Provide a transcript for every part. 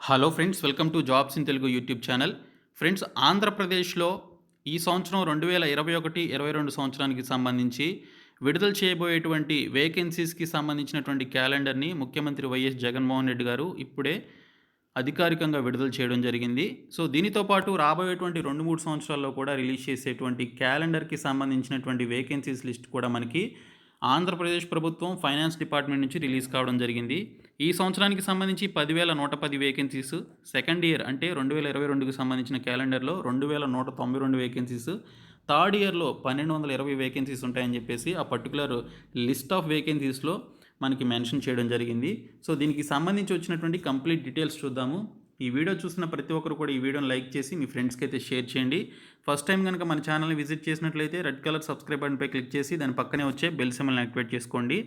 Hello friends, welcome to jobs in Telugu YouTube channel. Friends, ఆంధ్రప్రదేశ్లో ఈ సంవత్సరం 2021-22 సంవత్సరానికి సంబంధించి విడుదల చేయబోయేటువంటి వేకెన్సీస్‌కి సంబంధించినటువంటి క్యాలెండర్‌ని ముఖ్యమంత్రి వైఎస్ జగన్మోహన్ రెడ్డి గారు ఇప్పుడే అధికారికంగా విడుదల చేయడం జరిగింది. సో, దీనితో పాటు రాబోయేటువంటి 2, 3 సంవత్సరాల్లో కూడా రిలీజ్ చేసేటువంటి క్యాలెండర్‌కి సంబంధించినటువంటి వేకెన్సీస్ లిస్ట్ కూడా మనకి ఆంధ్రప్రదేశ్ ప్రభుత్వం ఫైనాన్స్ డిపార్ట్మెంట్ నుంచి రిలీజ్ కావడం జరిగింది. ఈ సంవత్సరానికి సంబంధించి 10,110 వేకెన్సీస్, సెకండ్ ఇయర్ అంటే 2022కి సంబంధించిన క్యాలెండర్‌లో 2,192 వేకెన్సీస్, థర్డ్ ఇయర్‌లో 1,220 వేకెన్సీస్ ఉంటాయని చెప్పేసి ఆ పర్టిక్యులర్ లిస్ట్ ఆఫ్ వేకెన్సీస్‌లో మనకి మెన్షన్ చేయడం జరిగింది. సో, దీనికి సంబంధించి వచ్చినటువంటి కంప్లీట్ డీటెయిల్స్ చూద్దాము. ఈ వీడియో చూసిన ప్రతి ఒక్కరు కూడా ఈ వీడియోని లైక్ చేసి మీ ఫ్రెండ్స్‌కి అయితే షేర్ చేయండి. ఫస్ట్ టైం కనుక మన ఛానల్‌ని విజిట్ చేసినట్లయితే రెడ్ కలర్ సబ్స్క్రైబ్ బటన్పై క్లిక్ చేసి దాని పక్కనే వచ్చే బెల్ సింబల్‌ని యాక్టివేట్ చేసుకోండి.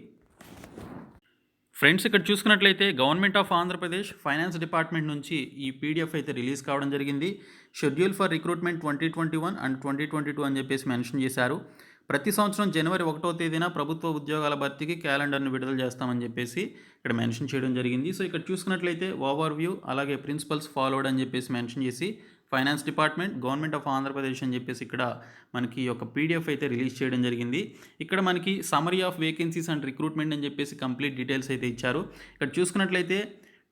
ఫ్రెండ్స్, ఇక్కడ చూసుకున్నట్లయితే government of Andhra Pradesh finance department నుంచి ఈ పీడిఎఫ్ అయితే రిలీజ్ కావడం జరిగింది. షెడ్యూల్ ఫర్ రిక్రూట్మెంట్ 2021 అండ్ 2022 అని చెప్పేసి మెన్షన్ చేశారు. ప్రతి సంవత్సరం జనవరి 1వ తేదీన ప్రభుత్వ ఉద్యోగాల భర్తీకి క్యాలెండర్ని విడుదల చేస్తామని చెప్పేసి ఇక్కడ మెన్షన్ చేయడం జరిగింది. సో, ఇక్కడ చూసుకున్నట్లయితే ఓవర్వ్యూ అలాగే ప్రిన్సిపల్స్ ఫాలోడ్ అని చెప్పేసి మెన్షన్ చేసి finance department, government of Andhra Pradesh అని చెప్పేసి ఇక్కడ మనకి ఒక పీడిఎఫ్ అయితే రిలీజ్ చేయడం జరిగింది. ఇక్కడ మనకి summary of vacancies and recruitment అని చెప్పేసి కంప్లీట్ డీటెయిల్స్ అయితే ఇచ్చారు. ఇక్కడ చూసుకున్నట్లయితే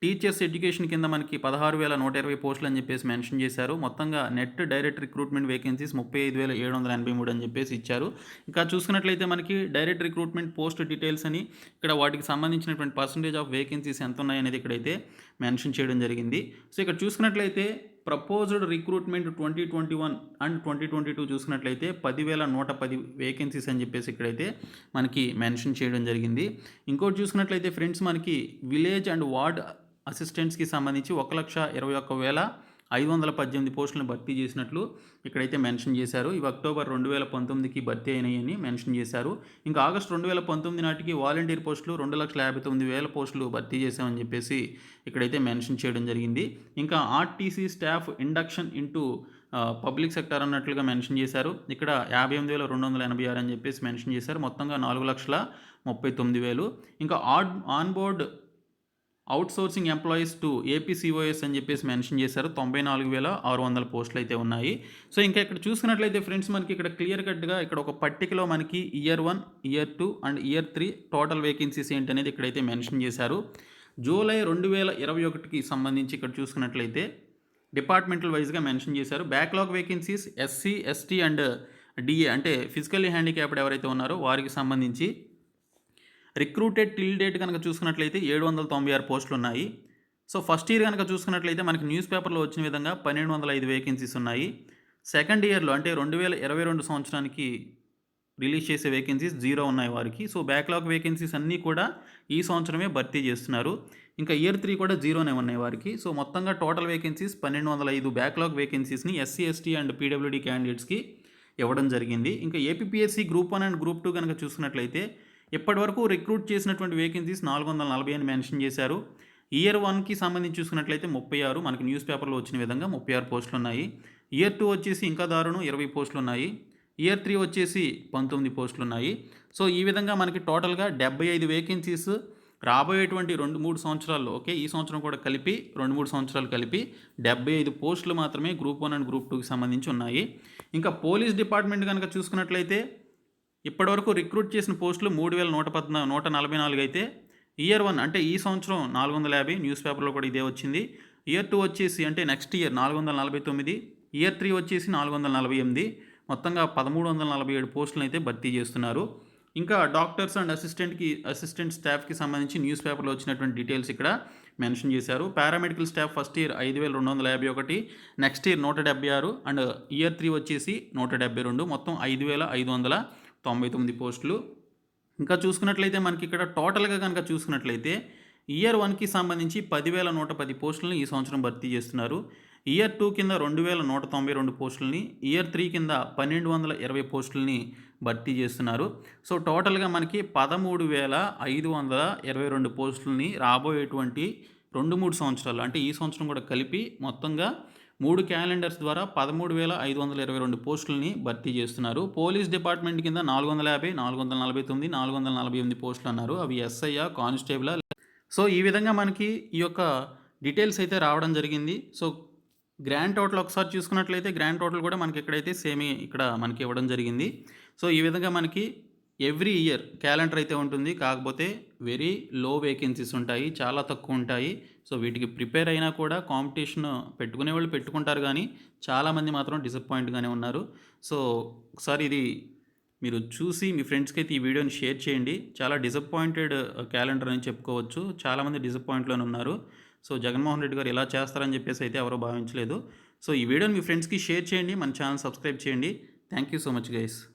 టీచర్స్ ఎడ్యుకేషన్ కింద మనకి 16,120 పోస్టులు అని చెప్పేసి మెన్షన్ చేశారు. మొత్తంగా నెట్ డైరెక్ట్ రిక్రూట్మెంట్ వేకెన్సీస్ 35,783 అని చెప్పేసి ఇచ్చారు. ఇంకా చూసుకున్నట్లయితే మనకి డైరెక్ట్ రిక్రూట్మెంట్ పోస్ట్ డీటెయిల్స్ అని ఇక్కడ వాటికి సంబంధించినటువంటి పర్సంటేజ్ ఆఫ్ వేకెన్సీస్ ఎంత ఉన్నాయనేది ఇక్కడైతే మెన్షన్ చేయడం జరిగింది. సో, ఇక్కడ చూసుకున్నట్లయితే ప్రపోజ్డ్ రిక్రూట్మెంట్ 2021 అండ్ 2022 చూసుకున్నట్లయితే 10,110 వేకెన్సీస్ అని చెప్పేసి ఇక్కడైతే మనకి మెన్షన్ చేయడం జరిగింది. ఇంకోటి చూసుకున్నట్లయితే ఫ్రెండ్స్, మనకి విలేజ్ అండ్ వార్డ్ అసిస్టెంట్స్కి సంబంధించి 1,21,518 పోస్టులను భర్తీ చేసినట్లు ఇక్కడైతే మెన్షన్ చేశారు. ఇవి అక్టోబర్ 2019కి భర్తీ అయినాయని మెన్షన్ చేశారు. ఇంకా ఆగస్టు 2019 నాటికి వాలంటీర్ పోస్టులు 2,59,000 పోస్టులు భర్తీ చేశామని చెప్పేసి ఇక్కడైతే మెన్షన్ చేయడం జరిగింది. ఇంకా RTC staff induction into public sector అన్నట్లుగా మెన్షన్ చేశారు. ఇక్కడ 58,286 అని చెప్పేసి మెన్షన్ చేశారు. మొత్తంగా 4,39,000. ఇంకా onboard outsourcing employees to APCOS అని చెప్పేసి మెన్షన్ చేశారు. 94,600 పోస్టులు అయితే ఉన్నాయి. సో, ఇంకా ఇక్కడ చూసుకున్నట్లయితే ఫ్రెండ్స్, మనకి ఇక్కడ క్లియర్ కట్గా ఇక్కడ ఒక పట్టికలో మనకి year 1, year 2 and year 3 total vacancies ఏంటనేది ఇక్కడైతే మెన్షన్ చేశారు. జూలై 2021కి సంబంధించి ఇక్కడ చూసుకున్నట్లయితే డిపార్ట్మెంటల్ వైజ్గా మెన్షన్ చేశారు. Backlog vacancies SC, ST and DA అంటే ఫిజికల్లీ హ్యాండిక్యాప్డ్ ఎవరైతే ఉన్నారో వారికి సంబంధించి రిక్రూటెడ్ టిల్ డేట్ కనుక చూసుకున్నట్లయితే 796 పోస్టులు ఉన్నాయి. సో, ఫస్ట్ ఇయర్ కనుక చూసుకున్నట్లయితే మనకి న్యూస్ పేపర్లో వచ్చిన విధంగా 1,205 వేకెన్సీస్ ఉన్నాయి. సెకండ్ ఇయర్లో అంటే 2022 సంవత్సరానికి రిలీజ్ చేసే వేకెన్సీస్ 0 ఉన్నాయి వారికి. సో, బ్యాక్లాగ్ వేకెన్సీస్ అన్నీ కూడా ఈ సంవత్సరమే భర్తీ చేస్తున్నారు. ఇంకా ఇయర్ 3 కూడా 0నే ఉన్నాయి వారికి. సో, మొత్తంగా టోటల్ వేకెన్సీస్ 1,205 బ్యాక్లాగ్ వేకెన్సీస్ని ఎస్సీ, ఎస్టీ అండ్ పీడబ్ల్యూడీ క్యాండిడేట్స్కి ఇవ్వడం జరిగింది. ఇంకా ఏపీపీఎస్సీ గ్రూప్ 1 అండ్ గ్రూప్ 2 కనుక చూసుకున్నట్లయితే ఇప్పటివరకు రిక్రూట్ చేసినటువంటి వేకెన్సీస్ 440 అని మెన్షన్ చేశారు. ఇయర్ 1కి సంబంధించి చూసుకున్నట్లయితే 36, మనకి న్యూస్ పేపర్లో వచ్చిన విధంగా 36 పోస్టులు ఉన్నాయి. ఇయర్ 2 వచ్చేసి ఇంకా దారుణం 20 పోస్టులు ఉన్నాయి. ఇయర్ 3 వచ్చేసి 19 పోస్టులు ఉన్నాయి. సో, ఈ విధంగా మనకి టోటల్గా 75 వేకెన్సీస్ రాబోయేటువంటి 2-3 సంవత్సరాల్లో, ఓకే, ఈ సంవత్సరం కూడా కలిపి 2-3 సంవత్సరాలు కలిపి 75 పోస్టులు మాత్రమే గ్రూప్ 1 అండ్ గ్రూప్ 2కి సంబంధించి ఉన్నాయి. ఇంకా పోలీస్ డిపార్ట్మెంట్ కనుక చూసుకున్నట్లయితే ఇప్పటివరకు రిక్రూట్ చేసిన పోస్టులు 3,144 అయితే ఇయర్ 1 అంటే ఈ సంవత్సరం 450, న్యూస్ పేపర్లో కూడా ఇదే వచ్చింది. ఇయర్ 2 వచ్చేసి అంటే నెక్స్ట్ ఇయర్ 449, ఇయర్ 3 వచ్చేసి 448, మొత్తంగా 1,347 పోస్టులను అయితే భర్తీ చేస్తున్నారు. ఇంకా డాక్టర్స్ అండ్ అసిస్టెంట్ స్టాఫ్కి సంబంధించి న్యూస్ పేపర్లో వచ్చినటువంటి డీటెయిల్స్ ఇక్కడ మెన్షన్ చేశారు. Paramedical staff first year 5,251, next year 176 and year 3 వచ్చేసి 172, మొత్తం 5,599 పోస్టులు. ఇంకా చూసుకున్నట్లయితే మనకి ఇక్కడ టోటల్గా కనుక చూసుకున్నట్లయితే ఇయర్ 1కి సంబంధించి 10,110 పోస్టులని ఈ సంవత్సరం భర్తీ చేస్తున్నారు. ఇయర్ 2 కింద 2,192 పోస్టులని, ఇయర్ 3 కింద 1,220 పోస్టులని భర్తీ చేస్తున్నారు. సో, టోటల్గా మనకి 13,522 పోస్టులని రాబోయేటువంటి 2-3 సంవత్సరాలు అంటే ఈ సంవత్సరం కూడా కలిపి మొత్తంగా 3 క్యాలెండర్స్ ద్వారా 13,522 పోస్టులని భర్తీ చేస్తున్నారు. పోలీస్ డిపార్ట్మెంట్ కింద 450, 449, 448 పోస్టులు అన్నారు. అవి ఎస్ఐయా, కానిస్టేబులా? సో, ఈ విధంగా మనకి ఈ యొక్క డీటెయిల్స్ అయితే రావడం జరిగింది. సో, గ్రాండ్ టోటల్ ఒకసారి చూసుకున్నట్లయితే గ్రాండ్ టోటల్ కూడా మనకి ఇక్కడైతే సేమే ఇక్కడ మనకి ఇవ్వడం జరిగింది. సో, ఈ విధంగా మనకి ఎవ్రీ ఇయర్ క్యాలెండర్ అయితే ఉంటుంది. కాకపోతే వెరీ లో వేకెన్సీస్ ఉంటాయి. చాలా తక్కువుంటాయి. సో, వీటికి ప్రిపేర్ అయినా కూడా కాంపిటీషన్ పెట్టుకునేవాళ్ళు పెట్టుకుంటారు గానీ, చాలామంది మాత్రం డిసప్పాయింట్‌గానే ఉన్నారు. సో, ఒకసారి ఇది మీరు చూసి మీ ఫ్రెండ్స్‌కైతే ఈ వీడియోని షేర్ చేయండి. చాలా డిసప్పాయింటెడ్ క్యాలెండర్ అని చెప్పుకోవచ్చు. చాలామంది డిసప్పాయింట్‌లోనే ఉన్నారు. సో, జగన్మోహన్ రెడ్డి గారు ఇలా చేస్తారని చెప్పేసి అయితే ఎవరు భావించలేదు. సో, ఈ వీడియోని మీ ఫ్రెండ్స్‌కి షేర్ చేయండి. మన ఛానల్ సబ్స్క్రైబ్ చేయండి. Thank you so much guys.